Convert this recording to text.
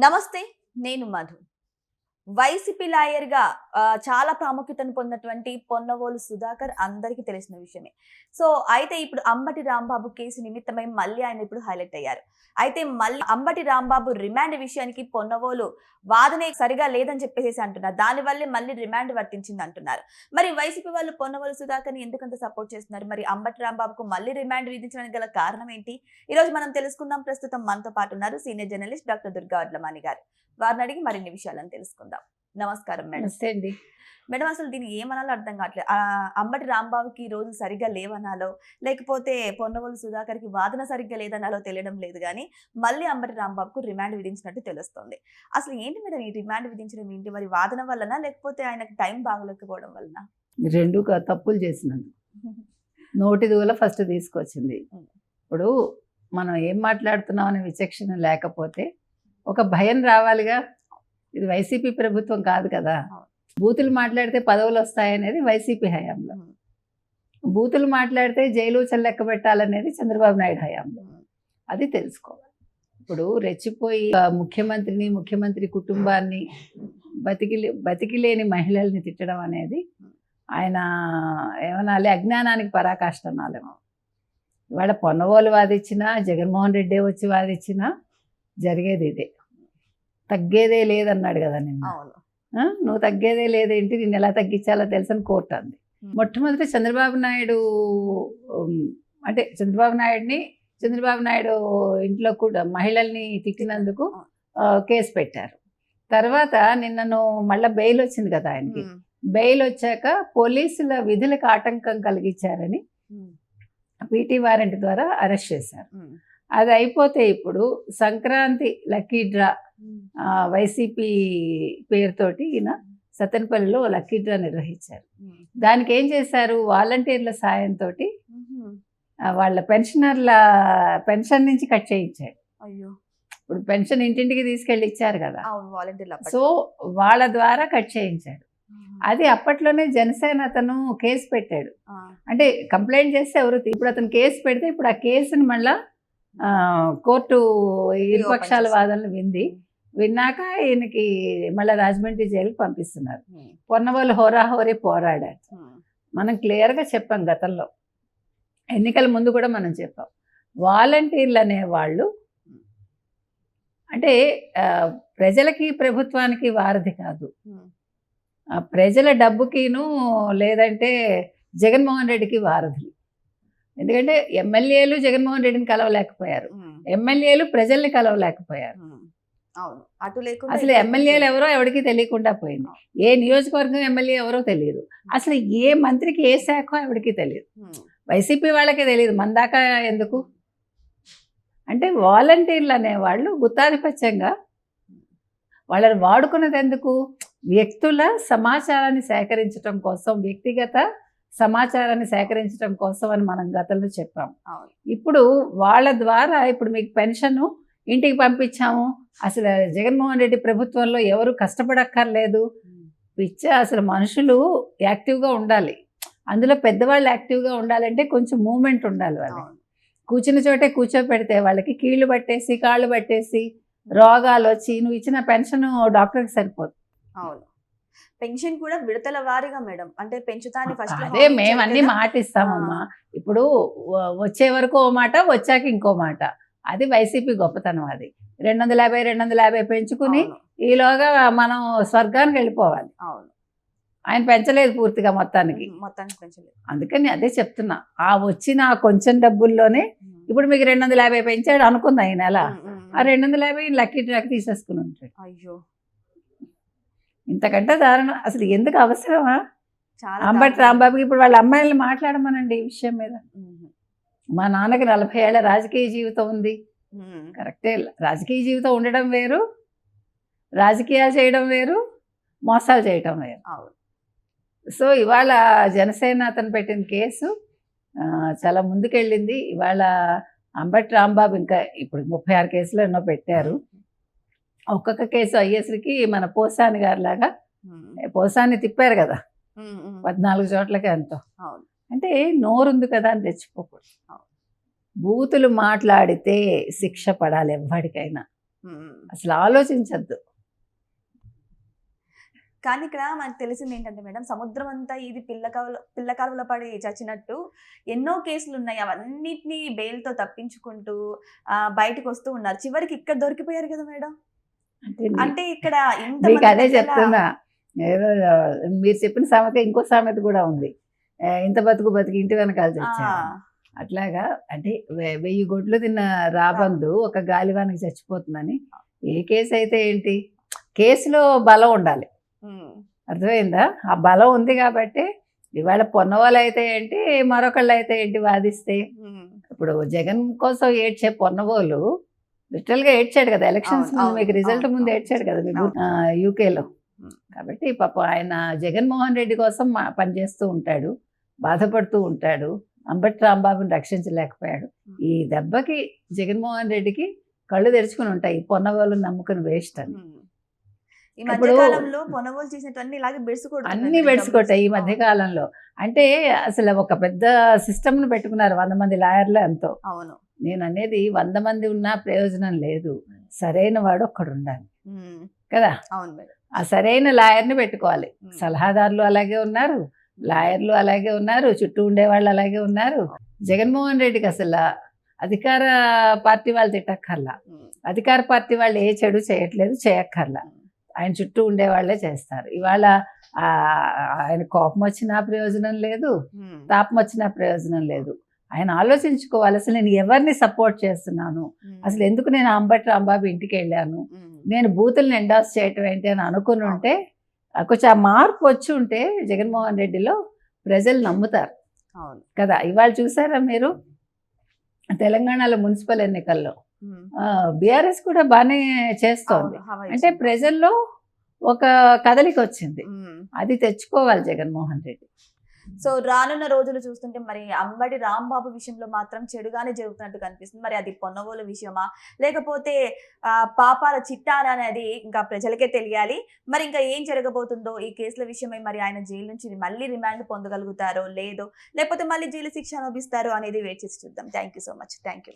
నమస్తే. నేను మధు. వైసీపీ లాయర్‌గా చాలా ప్రాముఖ్యతను పొందినటువంటి పొన్నవోలు సుధాకర్ అందరికీ తెలిసిన విషయమే. సో, అయితే ఇప్పుడు అంబటి రాంబాబు కేసు నిమిత్తమై మళ్ళీ ఆయన ఇప్పుడు హైలైట్ అయ్యారు. అయితే మళ్ళీ అంబటి రాంబాబు రిమాండ్ విషయానికి పొన్నవోలు వాదనే సరిగా లేదని చెప్పేసేసి అంటున్నారు. దానివల్లే మళ్ళీ రిమాండ్ వర్తించింది అంటున్నారు. మరి వైసీపీ వాళ్ళు పొన్నవోలు సుధాకర్‌ని ఎందుకంత సపోర్ట్ చేస్తున్నారు? మరి అంబటి రాంబాబుకు మళ్ళీ రిమాండ్ విధించడానికి గల కారణం ఏంటి? ఈరోజు మనం తెలుసుకుందాం. ప్రస్తుతం మనతో పాటు ఉన్నారు senior journalist doctor Durga Vadlamani గారు. వారిని అడిగి మరిన్ని విషయాలను తెలుసుకుందాం. నమస్కారం మేడం. నమస్తే అండి. మేడం, అసలు దీన్ని ఏమనాలో అర్థం కావట్లేదు. అంబటి రాంబాబుకి ఈ రోజులు సరిగ్గా లేవనాలో, లేకపోతే పొన్నవోలు సుధాకర్‌కి వాదన సరిగ్గా లేదనాలో తెలియడం లేదు గానీ, మళ్ళీ అంబటి రాంబాబుకు రిమాండ్ విధించినట్టు తెలుస్తోంది. అసలు ఏంటి మేడం ఈ రిమాండ్ విధించడం ఏంటి? మరి వాదన వల్లనా? లేకపోతే ఆయనకు టైం బాగోలేకపోవడం వలన? రెండు తప్పులు చేసినందుకు నోటి దూల ఫస్ట్ తీసుకొచ్చింది. ఇప్పుడు మనం ఏం మాట్లాడుతున్నాం అనే విచక్షణ లేకపోతే ఒక భయం రావాలిగా. ఇది వైసీపీ ప్రభుత్వం కాదు కదా. బూతులు మాట్లాడితే పదవులు వస్తాయనేది వైసీపీ హయాంలో, బూతులు మాట్లాడితే జైలు లెక్క పెట్టాలనేది చంద్రబాబు నాయుడు హయాంలో. అది తెలుసుకోవాలి. ఇప్పుడు రెచ్చిపోయి ముఖ్యమంత్రిని, ముఖ్యమంత్రి కుటుంబాన్ని, బతికిలేని మహిళల్ని తిట్టడం అనేది ఆయన ఏమనాలి, అజ్ఞానానికి పరాకాష్ట అనాలేమో. ఇవాళ పొన్నవోలు వాదిచ్చినా, జగన్మోహన్ రెడ్డి వచ్చి వాదిచ్చినా జరిగేది ఇదే. తగ్గేదే లేదన్నాడు కదా నిన్న. నువ్వు తగ్గేదే లేదేంటి, నిన్ను ఎలా తగ్గించాలో తెలుసని కోర్టు అంది. మొట్టమొదటి చంద్రబాబు నాయుడు అంటే చంద్రబాబు నాయుడు ఇంట్లో కూడా మహిళల్ని తిట్టినందుకు కేసు పెట్టారు. తర్వాత నిన్నను మళ్ళీ బెయిల్ వచ్చింది కదా ఆయనకి. బెయిల్ వచ్చాక పోలీసుల విధులకు ఆటంకం కలిగించారని పీటీ వారెంట్ ద్వారా అరెస్ట్ చేశారు. అది అయిపోతే ఇప్పుడు సంక్రాంతి లక్కీ డ్రా వైసీపీ పేరుతోటి ఈయన సత్తెనపల్లిలో లక్కీ డ్రా నిర్వహించారు. దానికి ఏం చేశారు, వాలంటీర్ల సాయంతో వాళ్ళ పెన్షన్ నుంచి కట్ చేయించాడు. ఇప్పుడు పెన్షన్ ఇంటింటికి తీసుకెళ్ళి ఇచ్చారు కదా, సో వాళ్ళ ద్వారా కట్ చేయించాడు. అది అప్పట్లోనే జనసేన అతను కేసు పెట్టాడు. అంటే కంప్లైంట్ చేస్తే ఎవరు, ఇప్పుడు అతను కేసు పెడితే ఇప్పుడు ఆ కేసుని మళ్ళా కోర్టు ఇరుపక్షాల వాదనలు విన్నాక ఈయనకి మళ్ళీ రాజమండ్రి జైలుకి పంపిస్తున్నారు. పొన్నవోలు హోరాహోరీ పోరాడారు. మనం క్లియర్గా చెప్పాం, గతంలో ఎన్నికల ముందు కూడా మనం చెప్పాం, వాలంటీర్లు అనేవాళ్ళు అంటే ప్రజలకి ప్రభుత్వానికి వారధి కాదు, ప్రజల డబ్బుకిను లేదంటే జగన్మోహన్ రెడ్డికి వారధులు. ఎందుకంటే ఎమ్మెల్యేలు జగన్మోహన్ రెడ్డిని కలవలేకపోయారు, ఎమ్మెల్యేలు ప్రజల్ని కలవలేకపోయారు. అసలు ఎమ్మెల్యేలు ఎవరో ఎవరికి తెలియకుండా పోయింది. ఏ నియోజకవర్గం ఎమ్మెల్యే ఎవరో తెలియదు, అసలు ఏ మంత్రికి ఏ శాఖ ఎవరికి తెలియదు. వైసీపీ వాళ్ళకే తెలియదు, మన దాకా ఎందుకు అంటే వాలంటీర్లు అనేవాళ్ళు గుత్తాధిపత్యంగా వాళ్ళని వాడుకున్నది ఎందుకు, వ్యక్తుల సమాచారాన్ని సేకరించడం కోసం, వ్యక్తిగత సమాచారాన్ని సేకరించడం కోసం అని మనం గతంలో చెప్పాం. ఇప్పుడు వాళ్ళ ద్వారా ఇప్పుడు మీకు పెన్షన్ ఇంటికి పంపించాము, అసలు జగన్మోహన్ రెడ్డి ప్రభుత్వంలో ఎవరు కష్టపడక్కర్లేదు. అసలు మనుషులు యాక్టివ్గా ఉండాలి, అందులో పెద్దవాళ్ళు యాక్టివ్గా ఉండాలంటే కొంచెం మూమెంట్ ఉండాలి. వాళ్ళు కూర్చున్న చోటే కూర్చోపెడితే వాళ్ళకి కీళ్ళు పట్టేసి కాళ్ళు పట్టేసి రోగాలు వచ్చి నువ్వు ఇచ్చిన పెన్షన్ డాక్టర్కి సరిపోదు. అవును, పెన్షన్ కూడా విడతల వారీగా మేడం, అంటే పెంచుతాని ఫస్ట్. అదే మేము అన్ని మాట ఇస్తామమ్మా. ఇప్పుడు వచ్చే వరకు ఓ మాట, వచ్చాక ఇంకో మాట. అది వైసీపీ గొప్పతనం. అది 250 పెంచుకుని ఈలోగా మనం స్వర్గానికి వెళ్ళిపోవాలి. ఆయన పెంచలేదు పూర్తిగా, మొత్తానికి పెంచలేదు. అందుకని అదే చెప్తున్నా, ఆ వచ్చిన కొంచెం డబ్బుల్లోనే ఇప్పుడు మీకు 250 పెంచాడు అనుకుందా ఈ నెల, ఆ 250 లక్కీ డ్రాకి తీసేసుకుని ఉంటాడు. అయ్యో, ఇంతకంటే దారుణం అసలు ఎందుకు అవసరమా? అంబటి రాంబాబుకి ఇప్పుడు వాళ్ళ అమ్మాయిల్ని మాట్లాడమనండి ఈ విషయం మీద. మా నాన్నకి 40 ఏళ్ల రాజకీయ జీవితం ఉంది, కరెక్టే. రాజకీయ జీవితం ఉండడం వేరు, రాజకీయాలు చేయడం వేరు, మోసాలు చేయడం వేరు. సో ఇవాళ జనసేన అతను పెట్టిన కేసు చాలా ముందుకెళ్ళింది. ఇవాళ అంబటి రాంబాబు ఇంకా ఇప్పుడు 36 కేసులు ఎన్నో పెట్టారు. ఒక్కొక్క కేసు అయ్యేసరికి మన పోసాని గారి లాగా పోసాన్ని తిప్పారు కదా 14 చోట్లకి ఎంతో. అంటే నోరుంది కదా అని తెచ్చిపోకూడదు. బూతులు మాట్లాడితే శిక్ష పడాలి ఎవ్వడికైనా. అసలు ఆలోచించద్దు. కానీ ఇక్కడ మనకు తెలిసింది ఏంటంటే మేడం, సముద్రం అంతా ఇది పిల్ల కాలువలో పడి చచ్చినట్టు ఎన్నో కేసులు ఉన్నాయి. అవన్నిటిని బెయిల్తో తప్పించుకుంటూ బయటకు వస్తూ ఉన్నారు. చివరికి ఇక్కడ దొరికిపోయారు కదా మేడం. అంటే ఇక్కడ మీకు అదే చెప్తున్నా. ఏదో మీరు చెప్పిన సామెత ఇంకో సామెత కూడా ఉంది, ఇంత బతుకు బతికి ఇంటి వెనకాల చచ్చారు. అట్లాగా అంటే 1000 గొడ్లు తిన్న రాబందు ఒక గాలివానకి చచ్చిపోతుందని. ఏ కేసు అయితే ఏంటి, కేసులో బలం ఉండాలి. అర్థమైందా? ఆ బలం ఉంది కాబట్టి ఇవాళ పొన్నవాళ్ళు అయితే ఏంటి, మరొకళ్ళు అయితే ఏంటి వాదిస్తే. ఇప్పుడు జగన్ కోసం ఏడ్చే పొన్నవాళ్ళు లిటరల్గా ఏడ్చాడు కదా ఎలక్షన్స్ ముందు, మీకు రిజల్ట్ ముందు ఏడ్చాడు కదా మీకు యూకేలో. కాబట్టి పాపం ఆయన జగన్మోహన్ రెడ్డి కోసం పనిచేస్తూ ఉంటాడు, బాధపడుతూ ఉంటాడు. అంబటి రాంబాబుని రక్షించలేకపోయాడు. ఈ దెబ్బకి జగన్మోహన్ రెడ్డికి కళ్ళు తెరుచుకుని ఉంటాయి, పొన్నవాళ్ళు నమ్ముకుని వేస్ట్ అని. ఈ మధ్యకాలంలో పొన్నవాళ్ళు చేసినవన్నీ ఇలాగే అన్ని బెడిసికొట్టాయి ఈ మధ్యకాలంలో. అంటే అసలు ఒక పెద్ద సిస్టమ్ను పెట్టుకున్నారు, 100 మంది లాయర్లు ఎంతో. అవును, నేను అనేది 100 మంది ఉన్నా ప్రయోజనం లేదు, సరైన వాడు ఒక్కడు ఉండాలి కదా. అవును మేడం. ఆ సరైన లాయర్ని పెట్టుకోవాలి. సలహాదారులు అలాగే ఉన్నారు, లాయర్లు అలాగే ఉన్నారు, చుట్టూ ఉండేవాళ్ళు అలాగే ఉన్నారు. జగన్మోహన్ రెడ్డికి అసలు అధికార పార్టీ వాళ్ళు తిట్టక్కర్లా, అధికార పార్టీ వాళ్ళు ఏ చెడు చేయట్లేదు, చేయక్కర్లా, ఆయన చుట్టూ ఉండేవాళ్లే చేస్తారు. ఇవాళ ఆయన కోపం వచ్చినా ప్రయోజనం లేదు, తాపం వచ్చినా ప్రయోజనం లేదు. ఆయన ఆలోచించుకోవాలి, అసలు నేను ఎవరిని సపోర్ట్ చేస్తున్నాను, అసలు ఎందుకు నేను అంబటి రాంబాబు ఇంటికి వెళ్ళాను, నేను బూతులను ఎండాస్ చేయటం ఏంటి అని అనుకుని ఉంటే, కొంచెం ఆ మార్పు వచ్చి ఉంటే జగన్మోహన్ రెడ్డిలో ప్రజలు నమ్ముతారు కదా. ఇవాళ చూసారా మీరు తెలంగాణలో మున్సిపల్ ఎన్నికల్లో బీఆర్ఎస్ కూడా బాగానే చేస్తోంది. అంటే ప్రజల్లో ఒక కదలిక వచ్చింది, అది తెచ్చుకోవాలి జగన్మోహన్ రెడ్డి. సో రానున్న రోజులు చూస్తుంటే మరి అంబటి రాంబాబు విషయంలో మాత్రం చెడుగానే జరుగుతున్నట్టు కనిపిస్తుంది. మరి అది పొన్నవోలు విషయమా, లేకపోతే పాపాల చిట్టారా అనేది ఇంకా ప్రజలకే తెలియాలి. మరి ఇంకా ఏం జరగబోతుందో ఈ కేసుల విషయమై, మరి ఆయన జైలు నుంచి మళ్ళీ రిమాండ్ పొందగలుగుతారో లేదో, లేకపోతే మళ్ళీ జైలు శిక్ష అనుభవిస్తారో అనేది వేచి చూద్దాం. Thank you so much. Thank you.